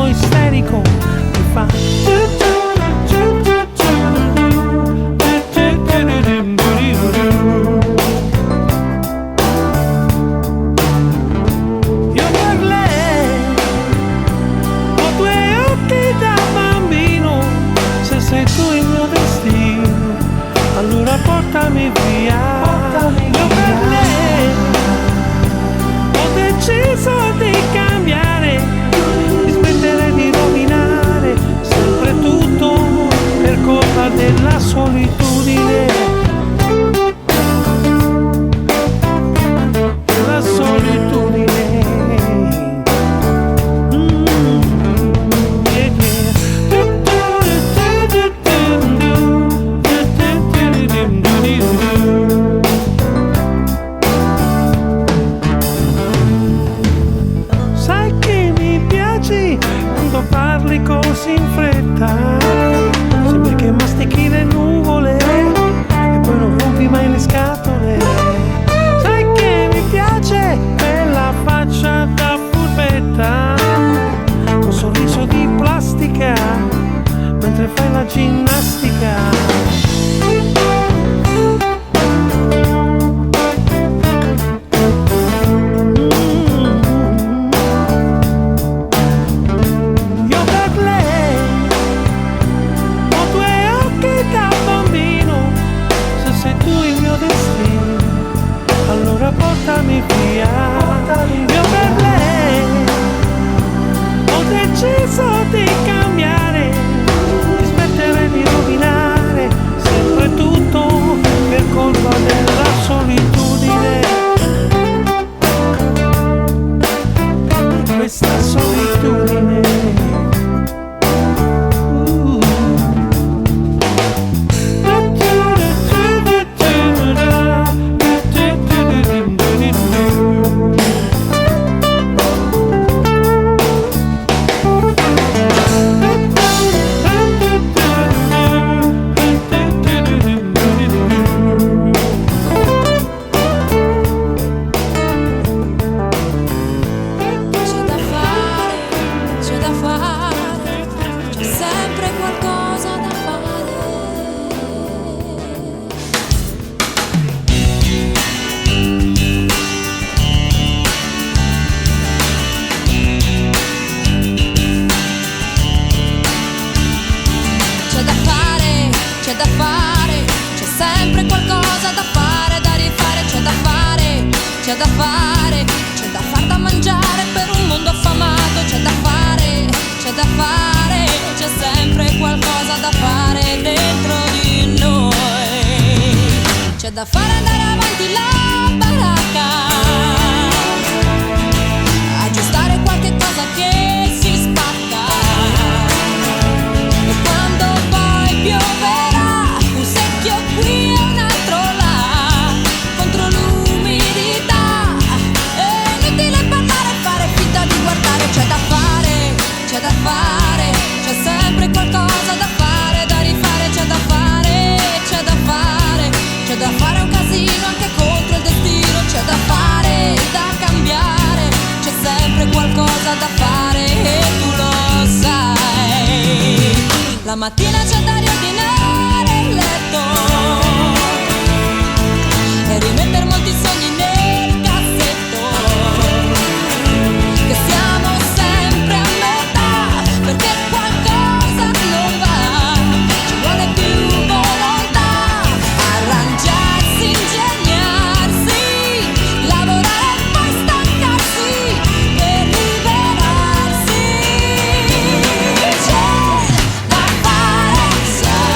isterico mi fa. Io per lei ho due occhi da bambino, se sei tu il mio destino, allora portami via. Io per lei ho deciso di cambiare, di smettere di rovinare sempre tutto per colpa della solitudine. La solitudine. Sai che mi piaci quando parli così in fretta, sembri che mastichi le nuvole e poi non rompi mai le scatole. Sai che mi piace quella faccia da furbetta, con sorriso di plastica mentre fai la ginnastica. Io per lei ho due occhi da bambino, se sei tu il mio destino, allora portami via. Io per lei ho deciso di cambiare, di smettere di rovinare sempre tutto per colpa della solitudine. Questa solitudine. C'è da fare, c'è sempre qualcosa da fare. C'è da fare, c'è da fare, c'è sempre qualcosa da fare, da rifare, c'è da fare, c'è da fare, c'è da far da mangiare per un mondo affamato, c'è da fare, c'è da fare, c'è sempre qualcosa da fare dentro di noi. C'è da fare andare avanti la baracca, aggiustare qualche cosa che si spacca, e quando poi pioverà un secchio qui e un altro là contro l'umidità, è inutile parlare e fare finta di guardare. C'è da fare, c'è da fare, c'è sempre qualcosa da fare, da rifare, c'è da fare, c'è da fare, c'è da fare un casino anche contro il destino, c'è da fare, da cambiare, c'è sempre qualcosa da fare e tu lo sai. La mattina c'è da riordinare il letto e rimettere molti sogni nel cassetto, che siamo sempre a metà, perché qualcosa non va, ci vuole più volontà, arrangiarsi, ingegnarsi, lavorare e poi stancarsi per liberarsi. C'è da fare, sai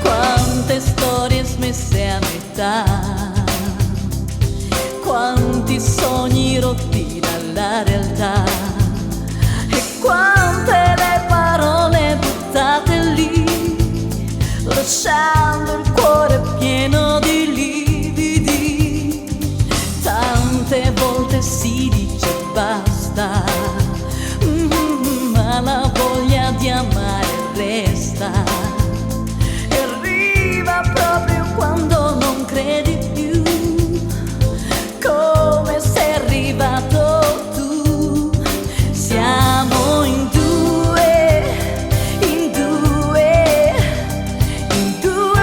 Quante storie smesse a metà, quanti sogni rotti dalla realtà, e quante le parole buttate lì, lasciando il cuore pieno di lividi. Tante volte si dice basta, ma la voglia di amare resta. Proprio quando non credi più, come sei arrivato tu. Siamo in due, in due, in due.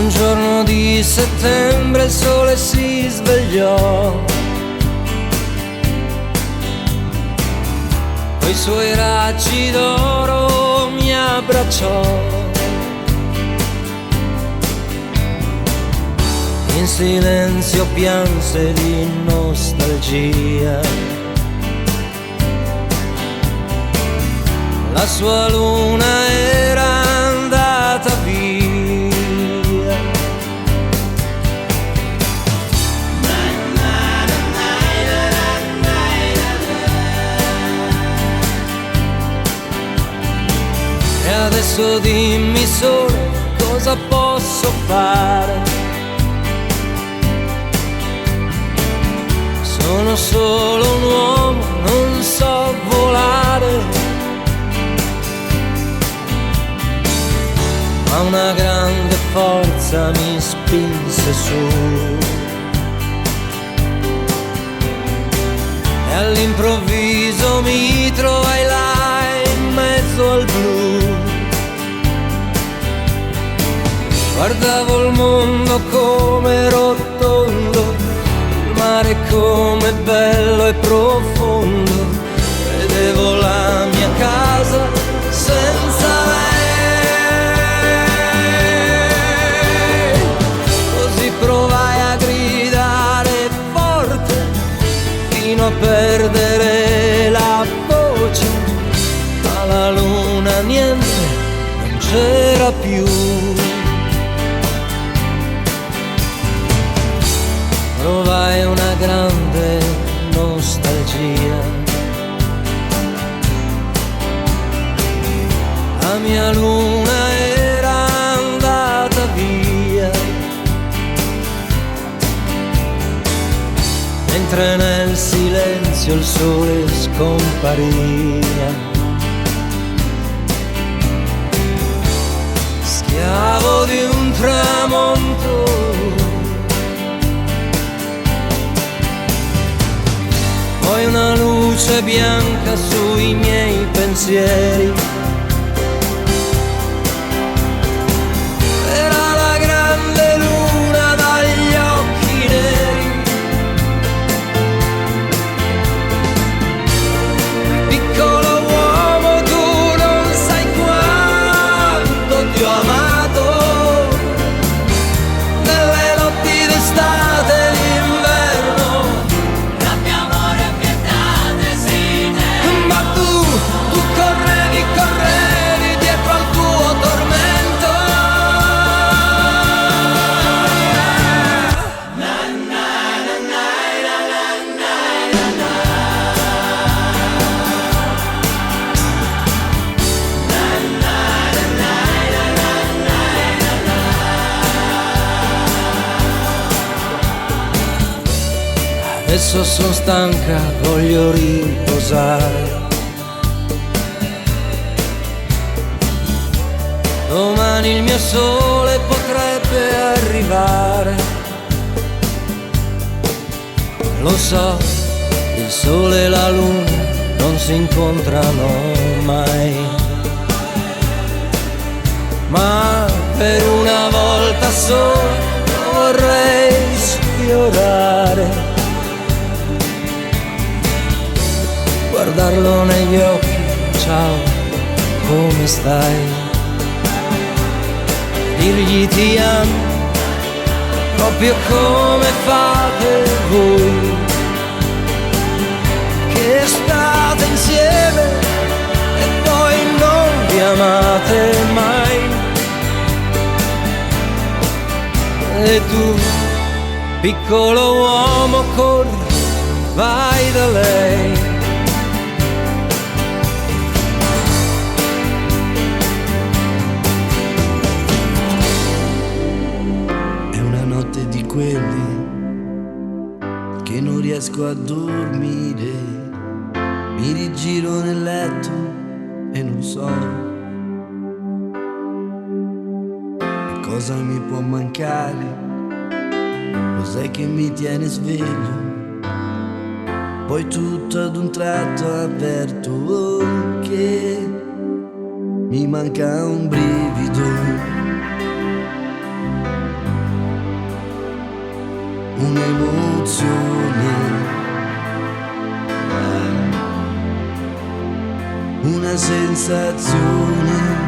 Un giorno di settembre il sole si svegliò, coi suoi raggi d'oro mi abbracciò. In silenzio pianse di nostalgia. La sua luna era andata via. E adesso dimmi solo cosa posso fare. Sono solo un uomo, non so volare, ma una grande forza mi spinse su. E all'improvviso mi trovai là in mezzo al blu. Guardavo il mondo come rotondo, il mare come bello e profondo. Vedevo la mia casa senza lei. Così provai a gridare forte fino a perdere la voce, ma la luna niente, non c'era più. Provai una grande nostalgia. La mia luna era andata via, mentre nel silenzio il sole scompariva. Schiavo di un tramonto, poi una luce bianca sui miei pensieri. Era la grande luna dagli occhi neri. Piccolo uomo, tu non sai quanto ti ho amato. Nelle notti d'estate e d'inverno, correvi dietro al tuo tormento. Adesso sono stanca, voglio riposare. Domani il mio sole potrebbe arrivare. Lo so, il sole e la luna non si incontrano mai, ma per una volta sola vorrei sfiorare, guardarlo negli occhi. Ciao, come stai? Dirgli ti amo, proprio come fate voi, che state insieme e poi non vi amate mai. E tu, piccolo uomo, corri, vai da lei. Di quelli che non riesco a dormire, mi rigiro nel letto e non so che cosa mi può mancare, cos'è che mi tiene sveglio. Poi tutto ad un tratto avverto che mi manca un brivido. un'emozione, una sensazione.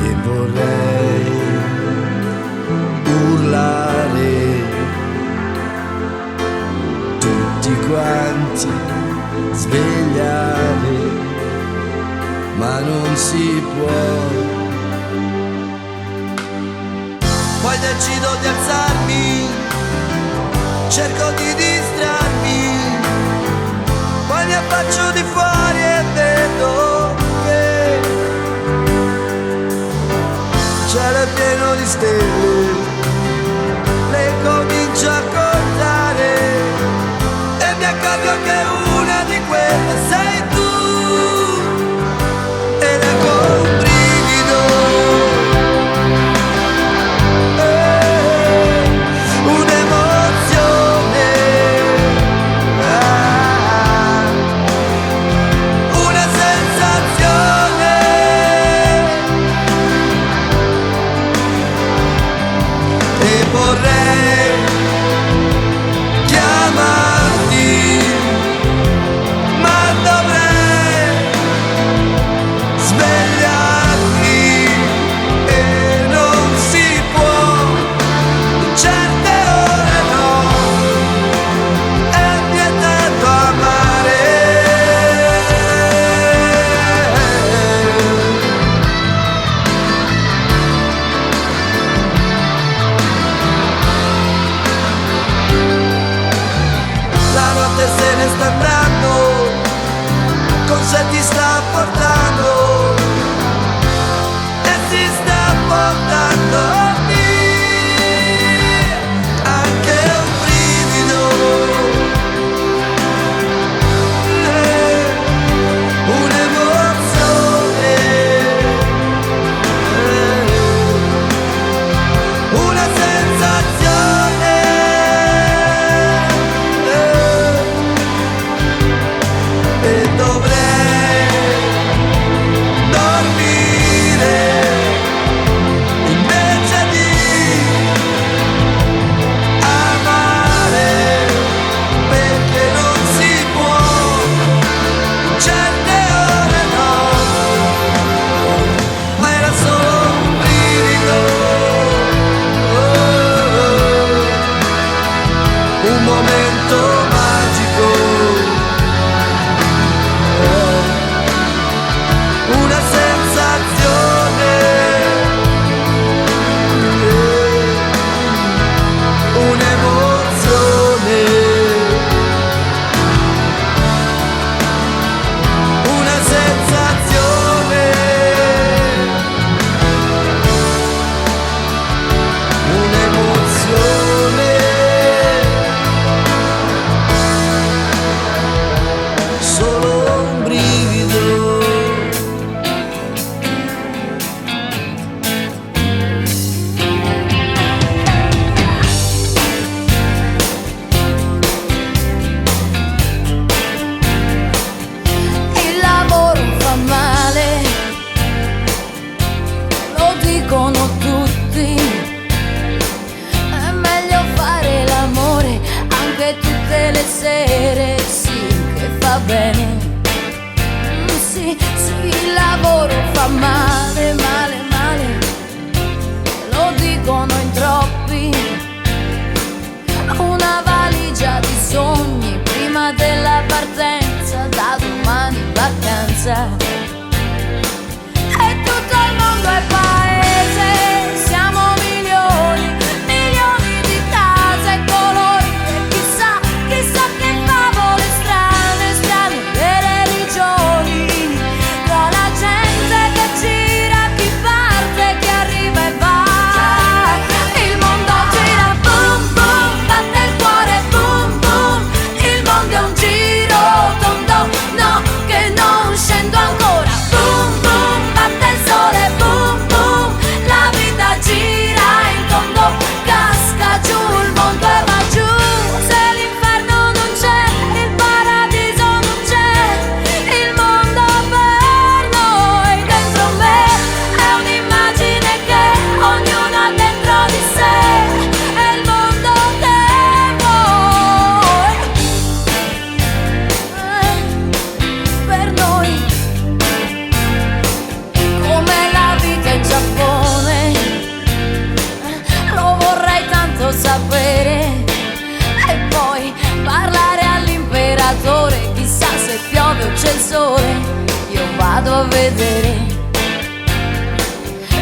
E vorrei urlare tutti quanti, svegliare, ma non si può. Poi decido di alzarmi, cerco di distrarmi, poi mi affaccio di fuori e vedo che il cielo è pieno di stelle, le comincio a contare e mi accorgo che una di quelle sei tu, ed ecco un brivido, un'emozione, una sensazione. E vorrei chiamarti, ma dovrei svegliarti e non si può, in certe ore no, è vietato amare. La notte se ne sta andando, con sé ti sta portando e si sta portando via anche un brivido, un'emozione, una sensazione. E dovrei dormire invece di amare, perché non si può, in certe ore no, ma era solo un brivido, un momento magico, una sensazione, un'emozione, una sensazione, un'emozione, solo un brivido. Il lavoro fa male, lo dicono tutti. È meglio fare l'amore anche tutte le sere, sì, che fa bene. Sì, sì, il lavoro fa male, male, male, lo dicono in troppi. Una valigia di sogni prima della partenza, da domani vacanza. E tutto il mondo è paese, siamo milioni, milioni di case e colori, e chissà, chissà che favole strane, strane le religioni, tra la gente che gira, chi parte, chi arriva e va. Il mondo gira, boom boom, batte il cuore, boom boom. Il mondo è un giro tondo, no, che non scendo ancora. colore, chissà se piove o c'è il sole, io vado a vedere.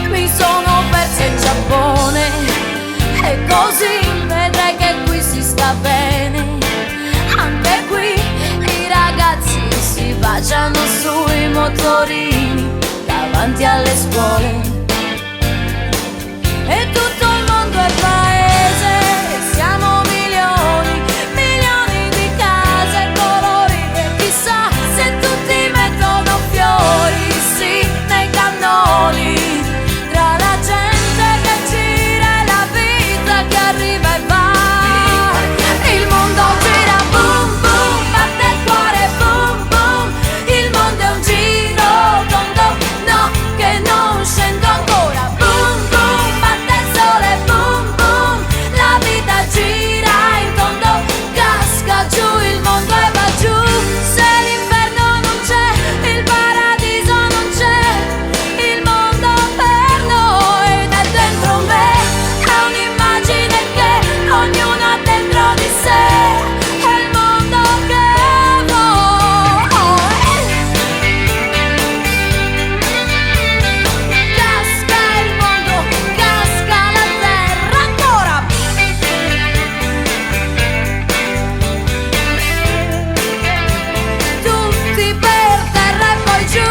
Mi sono persa in Giappone e così vedrai che qui si sta bene. Anche qui i ragazzi si baciano sui motorini davanti alle scuole. E tutto il mondo è paese, e siamo milioni, milioni di case colorite. Chissà se tutti mettono fiori, sì, nei cannoni. Tra la gente che gira e la vita che arriva e va. Il mondo gira, boom boom, batte il cuore, boom boom. Il mondo è un giro tondo, no, che non scendo ancora. Boom boom, batte il sole, boom boom. La vita gira in tondo, casca giù il mondo e va giù. Se l'inferno non c'è, il paradiso non c'è. Il mondo per noi è dentro me, è un'immagine che ognuno ha dentro di sé. È il mondo che vuoi. Casca il mondo, casca la terra ancora. Tutti per terra e poi giù.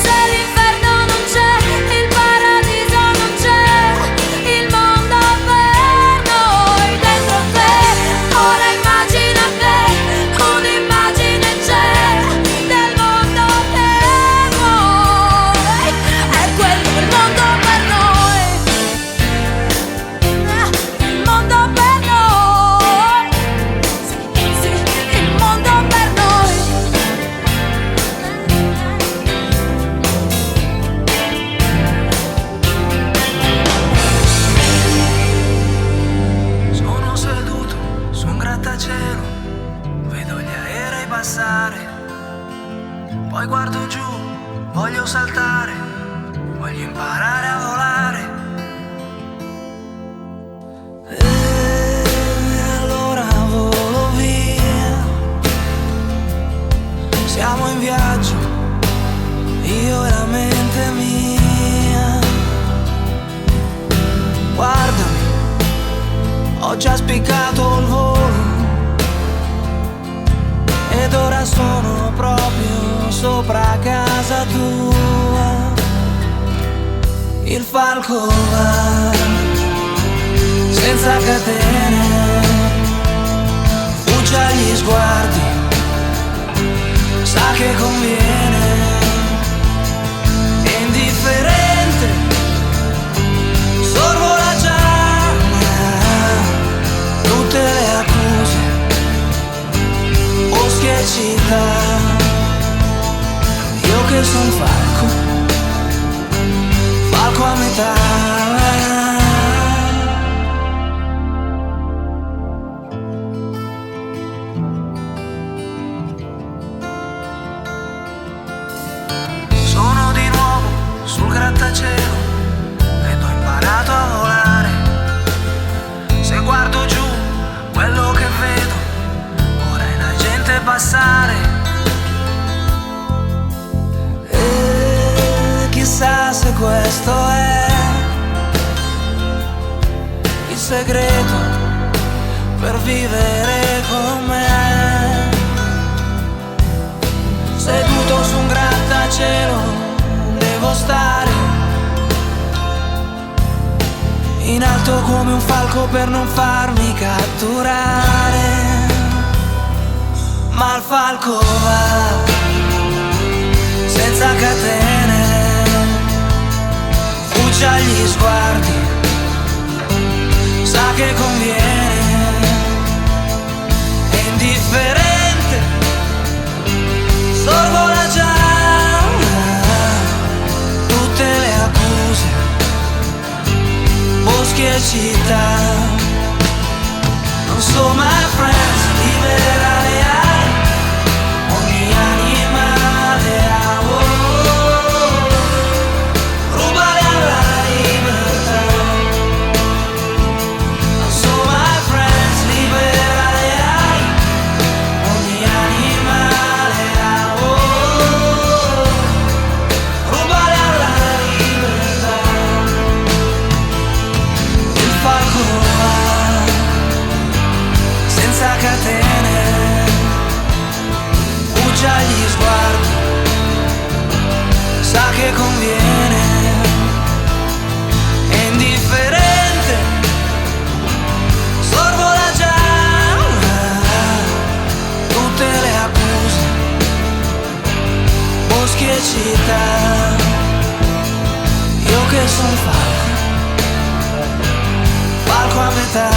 Se l'inferno non c'è, il paradiso non c'è. Il mondo per noi dentro te. Ora immagina che un'immagine c'è del mondo che vuoi. È quello il mondo per noi. Il mondo per noi. Sì, il mondo per noi. Sono seduto su un grattacielo, vedo gli aerei passare, poi guardo giù, voglio saltare, voglio imparare a volare. E allora volo via, siamo in viaggio, io e la mente mia. Guardami, ho già spiccato il volo ed ora sono proprio sopra casa tua. Il falco va senza catene, fugge agli sguardi, sa che conviene. È indifferente, sorvola già tutte le accuse, boschi e città. Io che son falco, falco a metà. Sono di nuovo sul grattacielo ed ho imparato a volare. Se guardo giù, quello che vedo ora è la gente passare. E chissà se questo è il segreto per vivere con me. Seduto su un grattacielo devo stare in alto come un falco per non farmi catturare. Ma il falco va senza catene, fugge agli sguardi, sa che conviene. È indifferente, sorvola già tutte le accuse, boschi e città. Non so my friends, libera le ali, ogni animale ha rubare alla libertà. Non so my friends, libera le ali, già gli sguardi, sa che conviene, è indifferente, sorvola già tutte le accuse, boschi e città. Io che son falco a metà.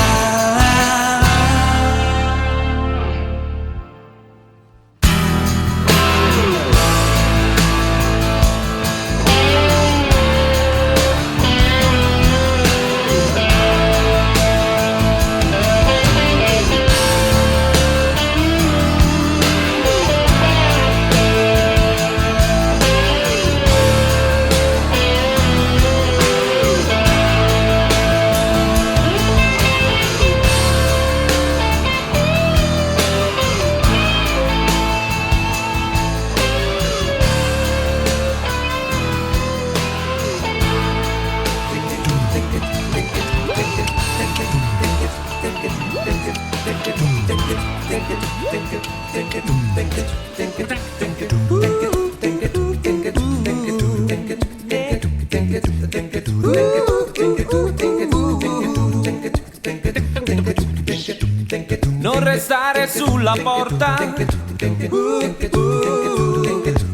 Non restare sulla porta,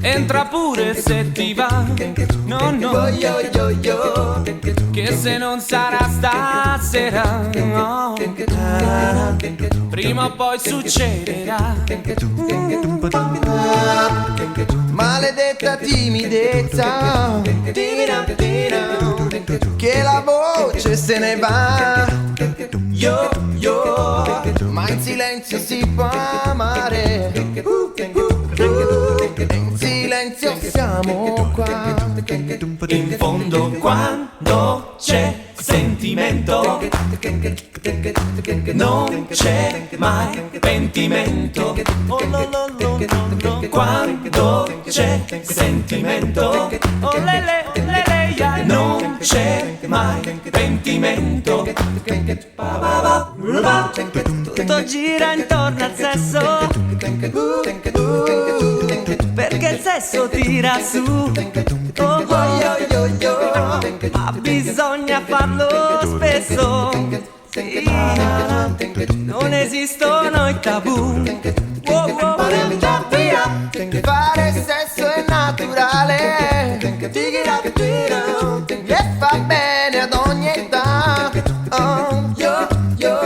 entra pure se ti va. No, no, che se non sarà stasera, no, prima o poi succederà. Maledetta timidezza, che la voce se ne va. Yo, yo, ma in silenzio si può amare. In silenzio siamo qua. In fondo quando c'è sentimento non c'è mai pentimento. Oh, no, no, no, no, no. Quando c'è sentimento, oh, non c'è mai pentimento. Tutto gira intorno al sesso, perché il sesso tira su. Oh, ma bisogna farlo spesso. Sì, non esistono i tabù. Fare sesso è naturale e fa bene ad ogni età. Oh, yo, yo,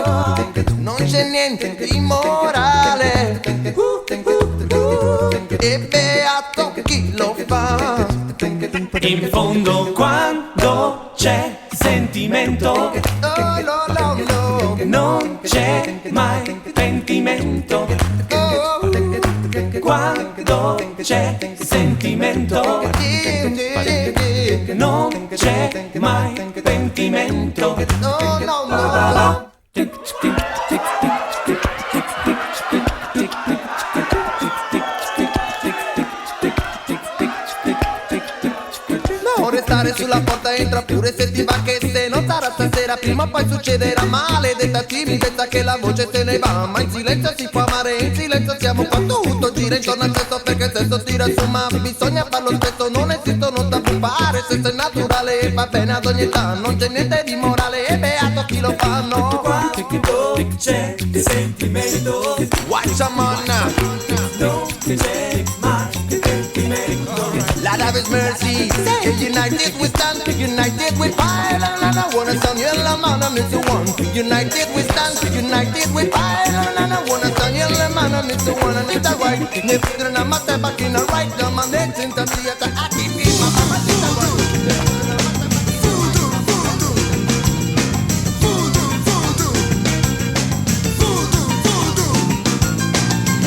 non c'è niente di immorale e beato chi lo fa. In fondo quando c'è sentimento, Oh, no, no, no, non c'è mai pentimento. oh, Quando c'è sentimento, non c'è mai pentimento. no, no, no. Non restare sulla porta, entra pure se ti va, che se non sarà stasera prima o poi succederà. Maledetta timidezza che la voce se ne va, ma in silenzio si può amare, in silenzio siamo qua. Tutto gira intorno al sesso perché il sesso tira su, ma bisogna farlo spesso, non esistono tabù. Fare sesso è naturale e va bene ad ogni età, non c'è niente di morale e beato chi lo fa, no. Quando c'è sentimento, Watch a man now. non c'è mai pentimento. Lord have his mercy. United we stand, united we fight. And I wanna sound yellow man, I miss the one. United we stand, united we fight. And I wanna sound yellow man, I miss the one. And it's alright. If you're not my step back in the right, the man that's in the theater, I keep in my mama, it's alright.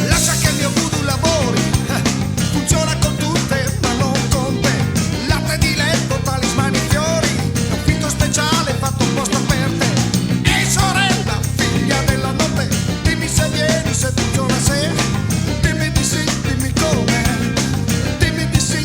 Lascia che il mio voodoo lavori, funziona con tutte ma non con te. Latte di letto, talismani, fiori, un finto speciale fatto apposta per te. Ehi sorella, figlia della notte, dimmi se vieni, se funziona, se dimmi di sì, dimmi come. Dimmi di sì,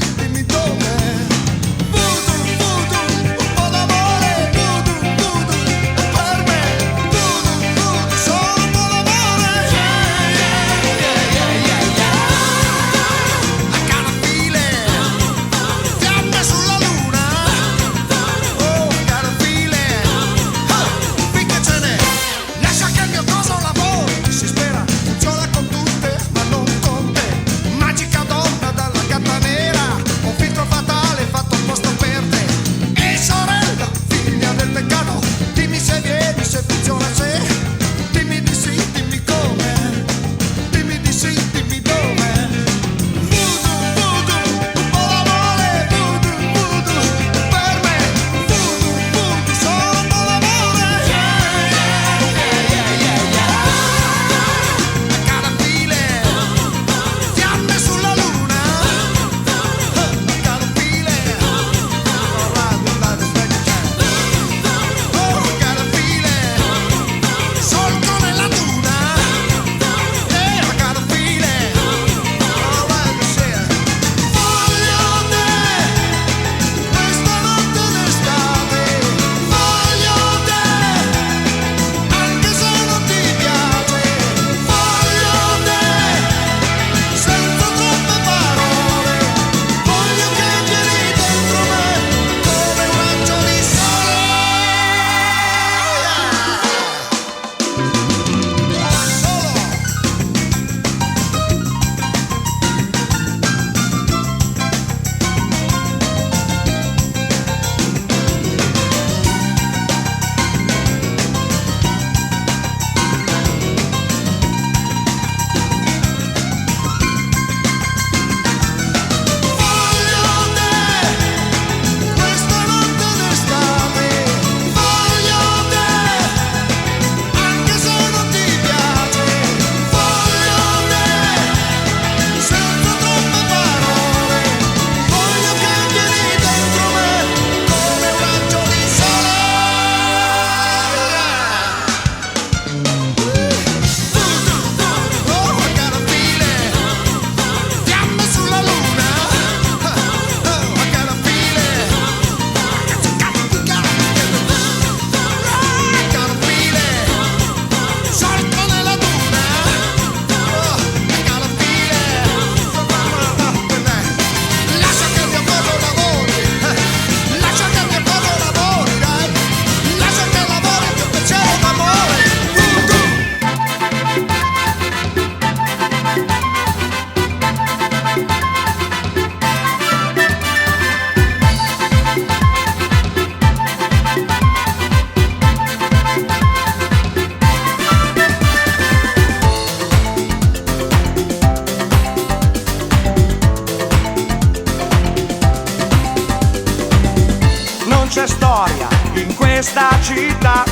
c'è storia in questa città.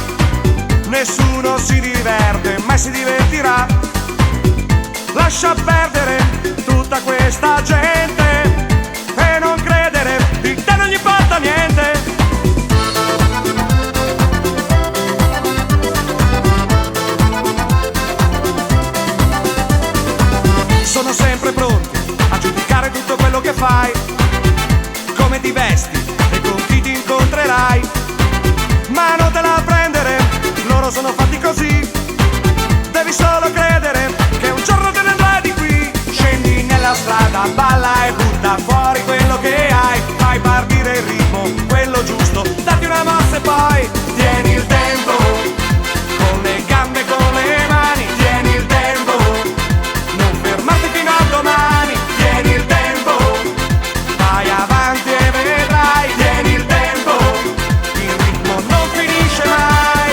Nessuno si diverte, mai si divertirà. Lascia perdere tutta questa gente e non credere, di te non gli importa niente. Sono sempre pronti a giudicare tutto quello che fai, come ti vesti e con chi ti incontrerai. Ma non te la prendere, loro sono fatti così. Devi solo credere che un giorno te ne andrai di qui. Scendi nella strada, balla e butta fuori quello che hai. Fai partire il ritmo, quello giusto, datti una mossa e poi tieni il tempo, con le gambe e con le mani. Tieni il tempo, non fermarti fino a domani. Tieni il tempo, vai avanti e vedrai. Tieni il tempo, il ritmo non finisce mai.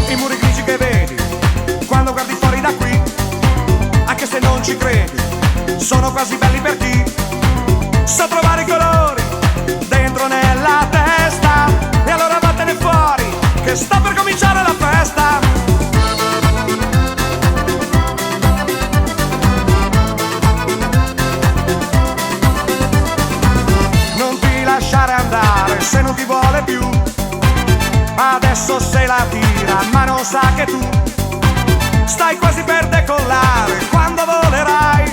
I muri grigi che vedi quando guardi fuori da qui, anche se non ci credi, sono quasi belli per chi sa trovare i colori dentro nella testa. E allora vattene fuori, che sta per cominciare la festa. Non ti lasciare andare se non ti vuole più. Adesso se la tira ma non sa che tu stai quasi per decollare. Quando volerai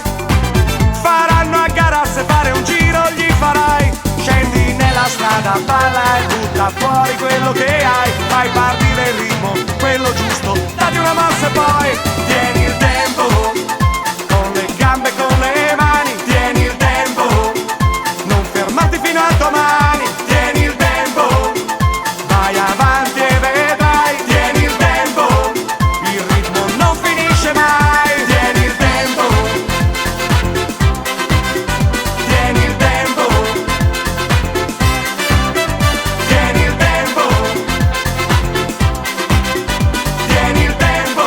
faranno a gara, se fare un giro gli farai. Scendi nella strada, balla e butta fuori quello che hai. Fai partire il ritmo, quello giusto, dati una mossa e poi tieni il tempo, con le gambe e con le mani. Tieni il tempo, non fermarti fino a domani. Tieni il tempo, vai avanti e vedrai. Tieni il tempo, il ritmo non finisce mai. Tieni il tempo, tieni il tempo, tieni il tempo, tieni il tempo,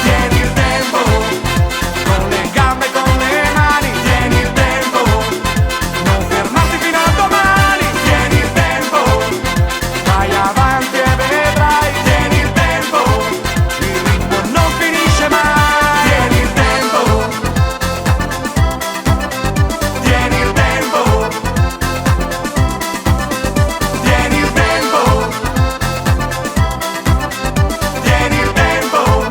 tieni il tempo, con le gambe e con le mani. Tieni il tempo, non fermarti fino a domani. Tieni il tempo, vai avanti e vedrai. Tieni il tempo, il ritmo non finisce mai. Tieni il tempo, tieni il tempo, tieni il tempo, tieni il tempo,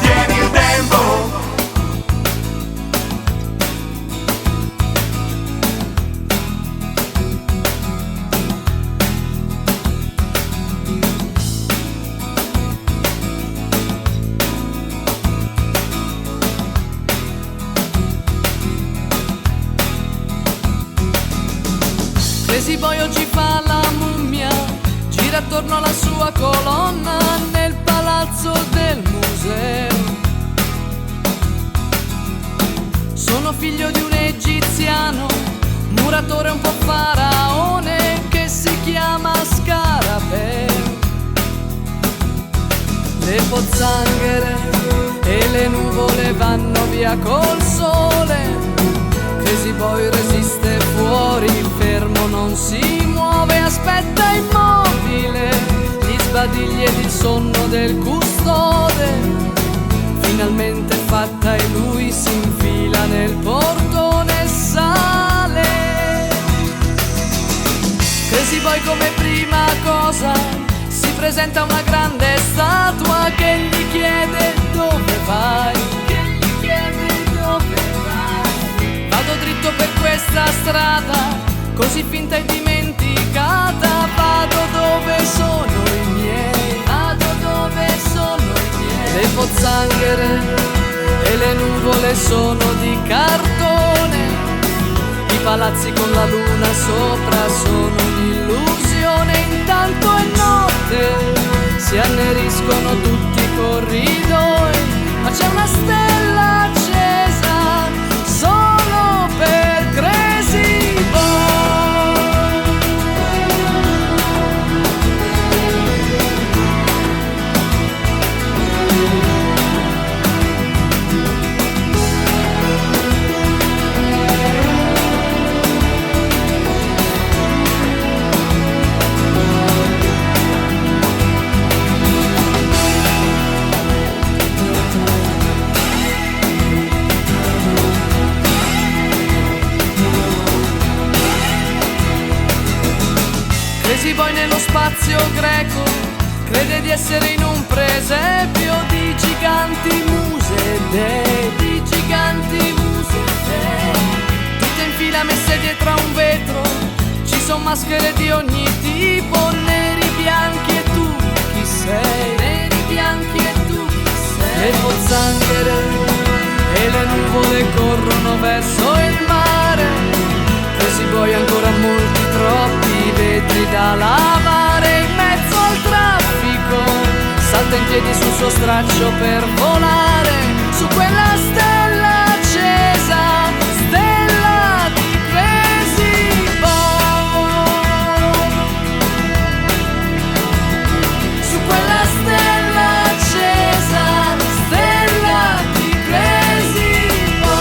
tieni il tempo. Crazy Boy oggi fa la mummia, gira attorno alla sua colonna nel palazzo del museo. Sono figlio di un egiziano, muratore un po' faraone, che si chiama Scarabeo. Le pozzanghere e le nuvole vanno via col sole. Crazy Boy resiste fuori, fermo non si muove, aspetta immobile gli sbadigli ed il sonno del custode. Finalmente fatta e lui si infila nel portone e sale. Crazy Boy come prima cosa si presenta una grande statua che gli chiede dove vai. Che gli chiede dove vai. Vado dritto per questa strada, così finta e dimenticata. Vado dove sono i miei, vado dove sono i miei. Le pozzanghere e le nuvole sono di cartone, i palazzi con la luna sopra sono un'illusione. Intanto è notte, si anneriscono tutti i corridoi, ma c'è una stella accesa solo per Crazy Boy. Crazy Boy nello spazio greco crede di essere in un presepio di giganti muse dei, di giganti muse dei. Tutte in fila messe dietro a un vetro, ci son maschere di ogni tipo, neri, bianchi e tu chi sei? Neri, bianchi e tu chi sei? Le pozzanghere e le nuvole corrono verso il mare. Crazy Boy ancora molti, troppi vetri da lavare. In mezzo al traffico salta in piedi sul suo straccio per volare su quella stella accesa, stella di Crazy Boy. Su quella stella accesa, stella di Crazy Boy.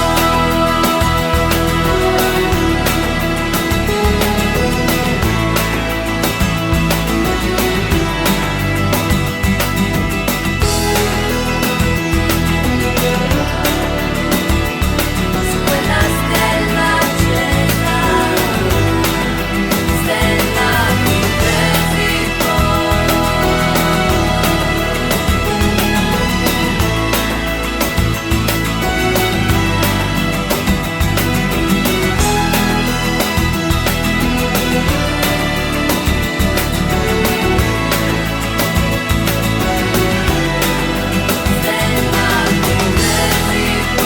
Su quella stella accesa, stella di Crazy Boy.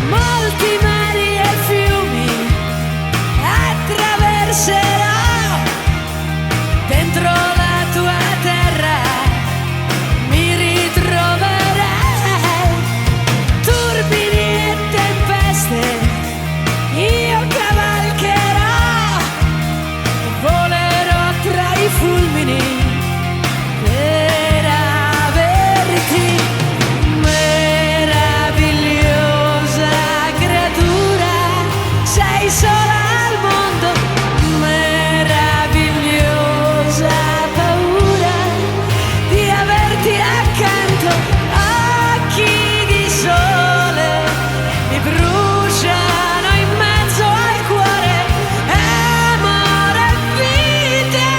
Molti mari e fiumi attraverserò, dentro la tua terra mi ritroverai. Turbini e tempeste io cavalcherò, volerò tra i fulmini per averti. Meravigliosa creatura, sei sola al mondo, meravigliosa paura di averti accanto. Occhi di sole mi bruciano in mezzo al cuore, amore e vita,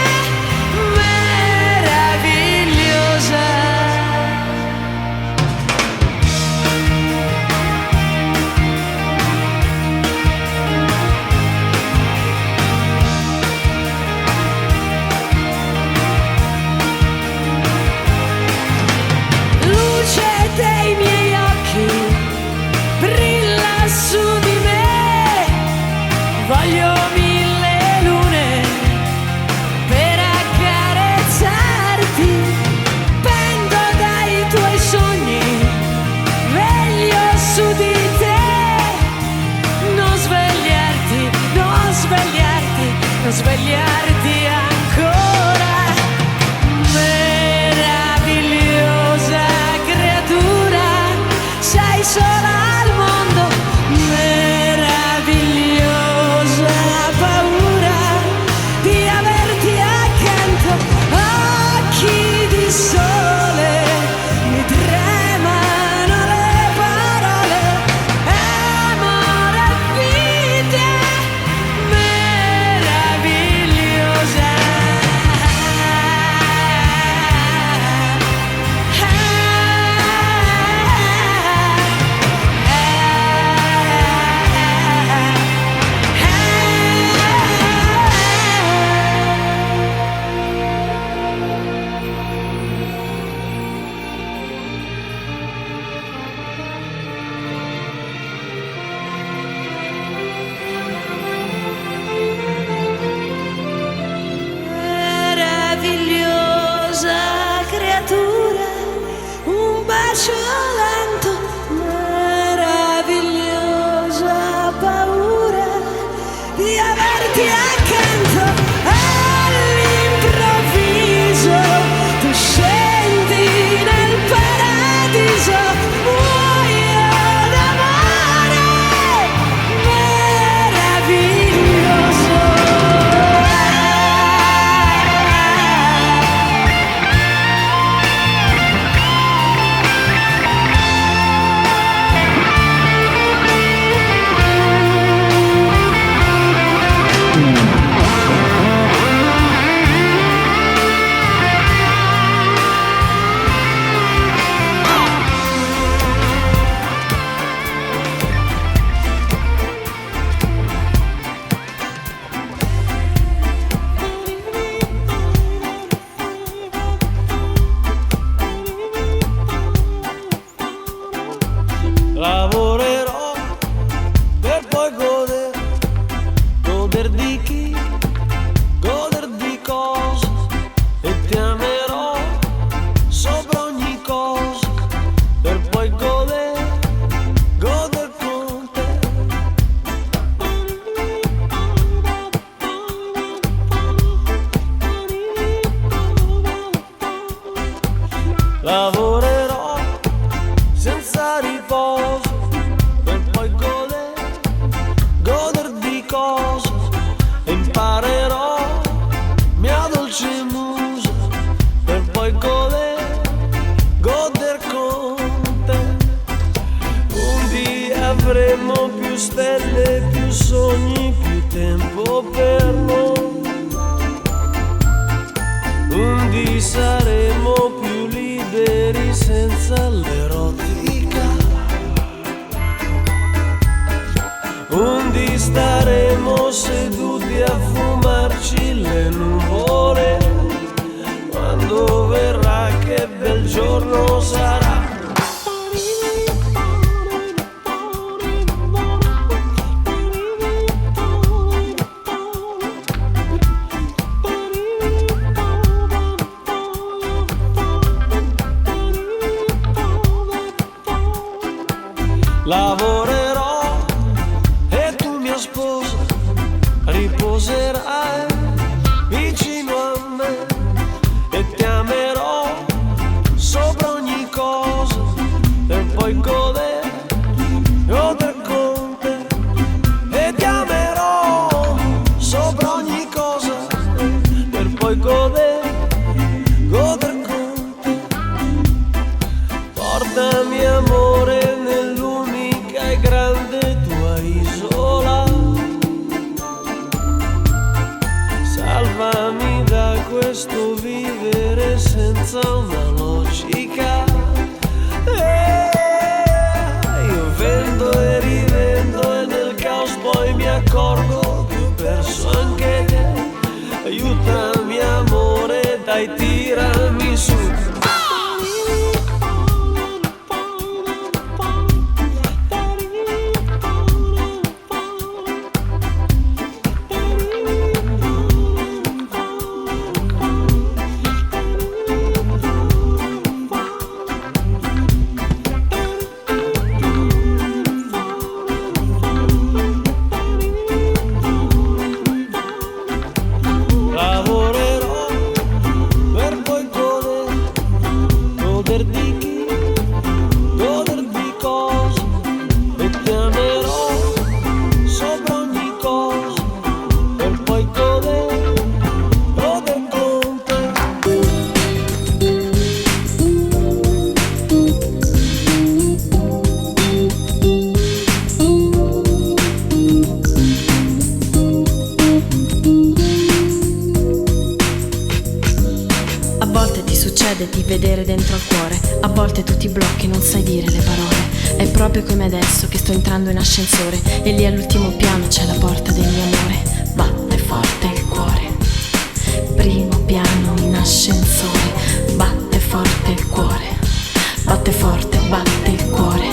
bacio lento, meravigliosa paura di averti accanto. All'improvviso tu scendi nel paradiso, muoio d'amore meraviglioso. Lavorerò per poi godere, goder di chi, goder di cosa, e ti amerò sopra ogni cosa, per poi godere, goder con te. Lavorerò senza riposo, per poi goder di cose, e imparerò mia dolce musa, per poi goder con te. Un dia avremo più stelle, più sogni, più tempo per noi. Un dì saremo più liberi senza l'erotica. Un dì staremo seduti a fumarci le nuvole, quando verrà che bel giorno sarà. Lavorerò e tu mia sposa riposerai vicino a me, e ti amerò sopra ogni cosa, per poi goder con te. E ti amerò sopra ogni cosa, per poi goder con te. Portami amore nell'unica e grande tua isola, salvami da questo vivere senza una logica. Io vendo e rivendo e nel caos poi mi accorgo che ho perso anche te. Aiutami amore, dai tirami su. Lavorerò per poi goder di chi, goder di cosa, e ti amerò sopra ogni cosa, per poi goder con te. A volte ti succede di vedere dentro al cuore, a volte tu ti blocchi, non sai dire le parole. È proprio come adesso che sto entrando in ascensore e lì all'ultimo piano c'è la porta del mio amore. Batte forte il cuore, primo piano in ascensore. Batte forte il cuore, batte forte, batte il cuore.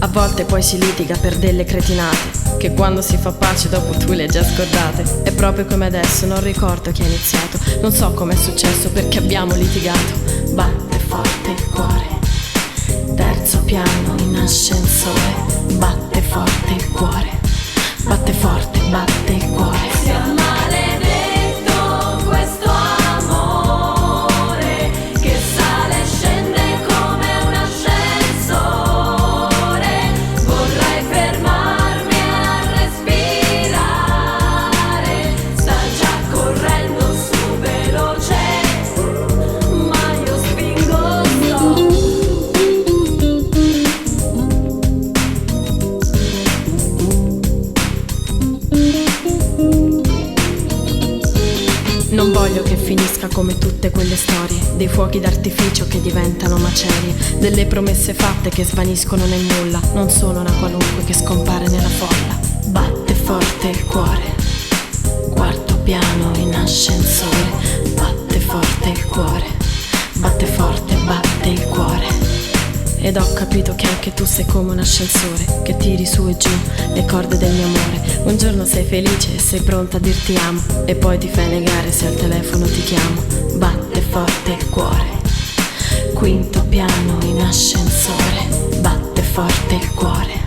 A volte poi si litiga per delle cretinate che quando si fa pace dopo tu le hai già scordate. È proprio come adesso, non ricordo chi ha iniziato, non so com'è successo perché abbiamo litigato. Batte forte il cuore, Terzo piano in ascensore, batte forte il cuore, batte forte, batte il cuore. Sia maledetto questo amore che sale e scende come un ascensore. Vorrei fermarmi a respirare, sta già correndo su veloce, ma io spingo stop. Non voglio che finisca come tutte quelle storie, dei fuochi d'artificio che diventano macerie, delle promesse fatte che svaniscono nel nulla. Non sono una qualunque che scompare nella folla. Batte forte il cuore, quarto piano in ascensore, batte forte il cuore, batte forte, batte il cuore. Ed ho capito che anche tu sei come un ascensore, che tiri su e giù le corde del mio amore. Un giorno sei felice e sei pronta a dirti amo, e poi ti fai negare se al telefono ti chiamo. Batte forte il cuore, quinto piano in ascensore, batte forte il cuore,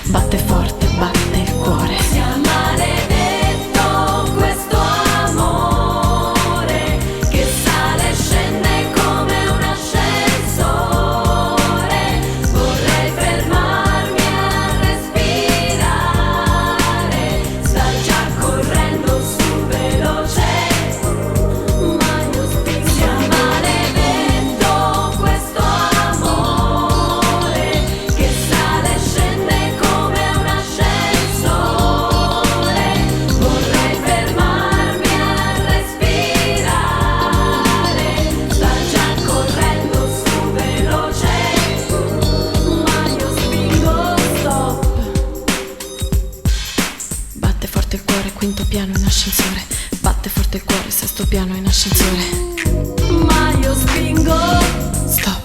batte forte, batte il cuore. Sia maledetto questo amore che sale e scende come un ascensore. Vorrei fermarmi a respirare, sta già correndo su veloce, ma io spingo. Sia maledetto questo amore che sale e scende come un ascensore. Vorrei fermarmi a respirare, sta già correndo su veloce, ma io spingo stop. Batte forte il cuore, quinto piano in ascensore, batte forte il cuore, sesto piano in ascensore. Ma io spingo Stop.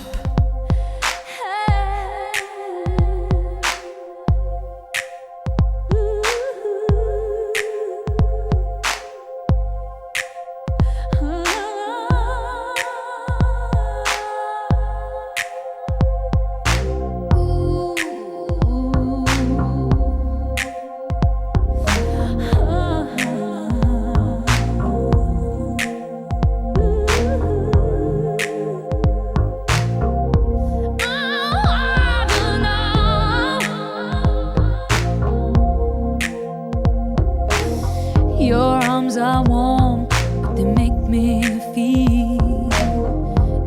Your arms are warm, but they make me feel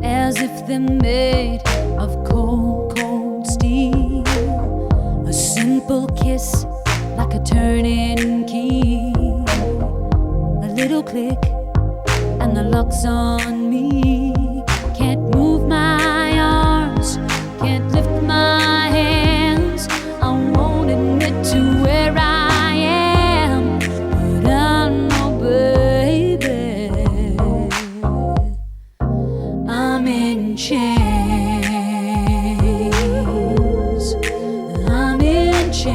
as if they're made of cold, cold steel. A simple kiss like a turning key. A little click and the lock's on me. Can't move my arms, can't lift my hands. I won't admit to where I am, but I know, baby, I'm in chains. I'm in chains.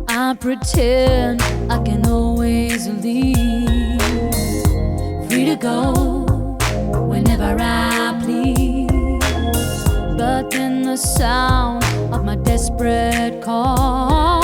I pretend I can always leave, free to go whenever I please. But then the sound of my desperate call